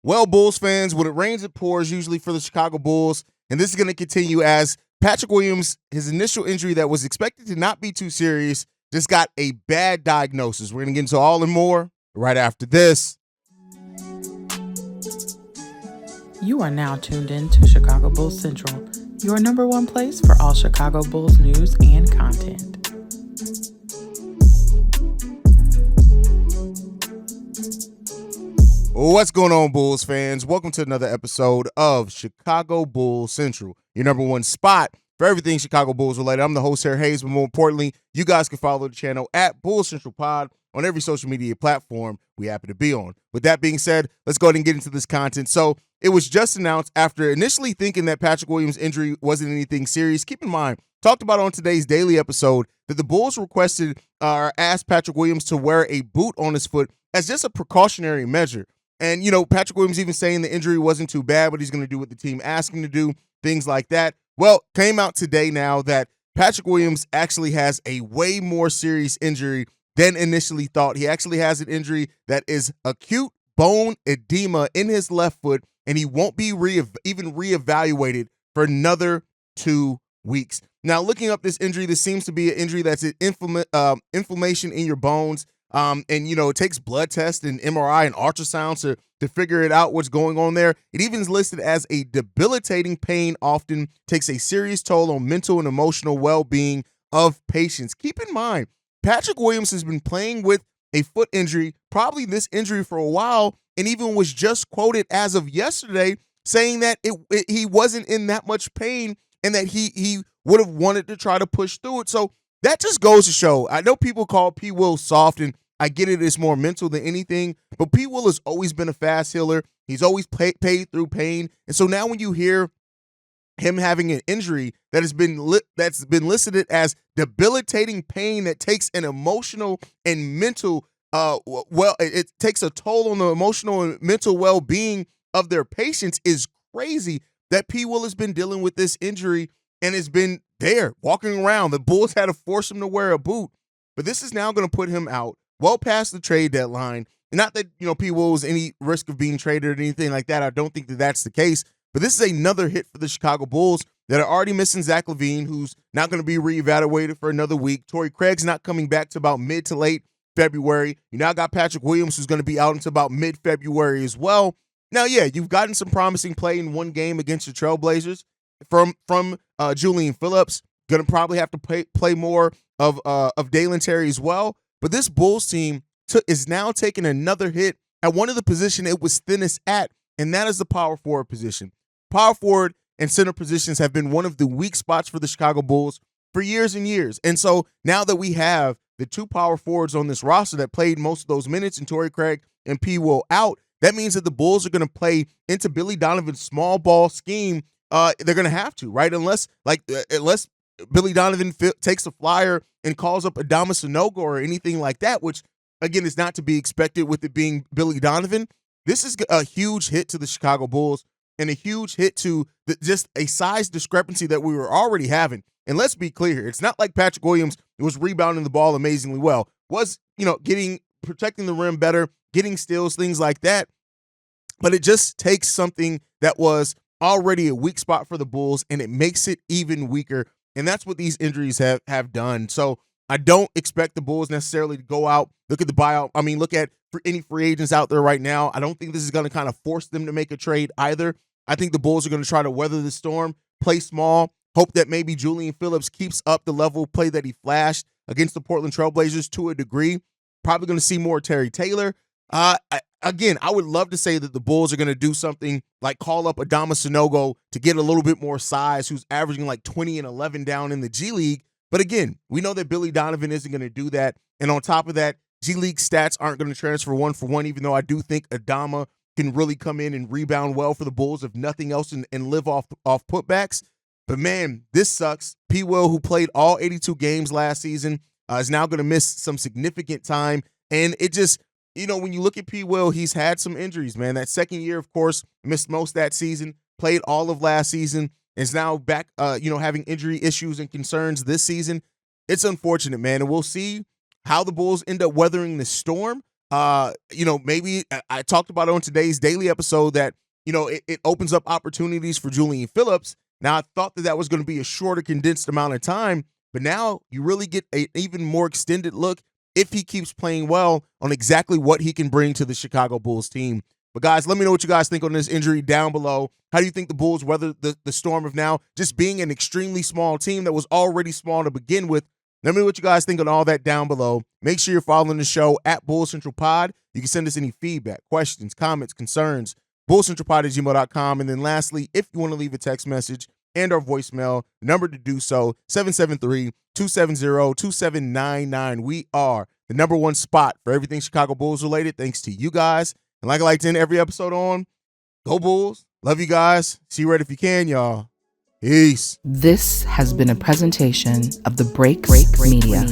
Well, Bulls fans, when it rains, it pours, usually for the Chicago Bulls. And this is going to continue as Patrick Williams, his initial injury that was expected to not be too serious, just got a bad diagnosis. We're going to get into all and more right after this. You are now tuned in to Chicago Bulls Central, your number one place for all Chicago Bulls news and content. What's going on, Bulls fans? Welcome to another episode of Chicago Bulls Central, your number one spot for everything Chicago Bulls related. I'm the host here, Haize, but more importantly, you guys can follow the channel at Bulls Central Pod on every social media platform we happen to be on. With that being said, let's go ahead and get into this content. So it was just announced after initially thinking that Patrick Williams' injury wasn't anything serious. Keep in mind, talked about on today's daily episode that the Bulls requested or asked Patrick Williams to wear a boot on his foot as just a precautionary measure. And, you know, Patrick Williams even saying the injury wasn't too bad, but he's going to do what the team asked him to do, things like that. Well, came out today now that Patrick Williams actually has a way more serious injury than initially thought. He actually has an injury that is acute bone edema in his left foot, and he won't be even reevaluated for another 2 weeks. Now, looking up this injury, this seems to be an injury that's an inflammation in your bones. And, you know, it takes blood tests and MRI and ultrasounds to figure it out what's going on there. It even is listed as a debilitating pain, often takes a serious toll on mental and emotional well-being of patients. Keep in mind, Patrick Williams has been playing with a foot injury, probably this injury for a while, and even was just quoted as of yesterday saying that he wasn't in that much pain and that he would have wanted to try to push through it. So that just goes to show. I know people call P. Will soft, and I get it, it's more mental than anything, but P. Will has always been a fast healer. He's always paid through pain. And so now when you hear him having an injury that has been listed as debilitating pain that takes an emotional and mental it takes a toll on the emotional and mental well-being of their patients, is crazy that P. Will has been dealing with this injury and has been there walking around. The Bulls had to force him to wear a boot, but this is now going to put him out well past the trade deadline. Not that, you know, P. Will was any risk of being traded or anything like that. I don't think that that's the case, but this is another hit for the Chicago Bulls that are already missing Zach LaVine, who's not going to be reevaluated for another week. Torrey Craig's not coming back to about mid to late February. You now got Patrick Williams, who's going to be out until about mid-February as well. Now, yeah, you've gotten some promising play in one game against the Trailblazers from Julian Phillips. Going to probably have to play more of Dalen Terry as well. But this Bulls team is now taking another hit at one of the position it was thinnest at, and that is the power forward position. Power forward and center positions have been one of the weak spots for the Chicago Bulls for years and years. And so now that we have the two power forwards on this roster that played most of those minutes, and Torrey Craig and P. Will out, that means that the Bulls are going to play into Billy Donovan's small ball scheme. They're going to have to, right? Unless Billy Donovan takes a flyer and calls up Adama Sanogo or anything like that, which, again, is not to be expected with it being Billy Donovan. This is a huge hit to the Chicago Bulls and a huge hit to just a size discrepancy that we were already having. And let's be clear, it's not like Patrick Williams was rebounding the ball amazingly well. Was, you know, protecting the rim better, getting steals, things like that. But it just takes something that was already a weak spot for the Bulls, and it makes it even weaker. And that's what these injuries have done. So I don't expect the Bulls necessarily to go out, look at the buyout. I mean, look at any free agents out there right now. I don't think this is going to kind of force them to make a trade either. I think the Bulls are going to try to weather the storm, play small, hope that maybe Julian Phillips keeps up the level of play that he flashed against the Portland Trailblazers to a degree. Probably going to see more Terry Taylor. Again, I would love to say that the Bulls are going to do something like call up Adama Sanogo to get a little bit more size, who's averaging like 20 and 11 down in the G League. But again, we know that Billy Donovan isn't going to do that. And on top of that, G League stats aren't going to transfer one for one, even though I do think Adama can really come in and rebound well for the Bulls, if nothing else, and live off putbacks. But man, this sucks. P. Will, who played all 82 games last season, is now going to miss some significant time. And it just, you know, when you look at P. Will, he's had some injuries, man. That second year, of course, missed most that season, played all of last season, is now back, having injury issues and concerns this season. It's unfortunate, man. And we'll see how the Bulls end up weathering the storm. Maybe I talked about it on today's daily episode that, it opens up opportunities for Julian Phillips. Now, I thought that was going to be a shorter, condensed amount of time, but now you really get an even more extended look if he keeps playing well on exactly what he can bring to the Chicago Bulls team. But guys, let me know what you guys think on this injury down below. How do you think the Bulls weather the storm of now just being an extremely small team that was already small to begin with? Let me know what you guys think on all that down below. Make sure you're following the show at Bull Central Pod. You can send us any feedback, questions, comments, concerns, bullcentralpod@gmail.com. And then lastly, if you want to leave a text message and our voicemail, the number to do so, 773-270-2799. We are the number one spot for everything Chicago Bulls related, thanks to you guys. And like I like to end every episode on, go Bulls. Love you guys. See you right if you can, y'all. Peace. This has been a presentation of the Break Media.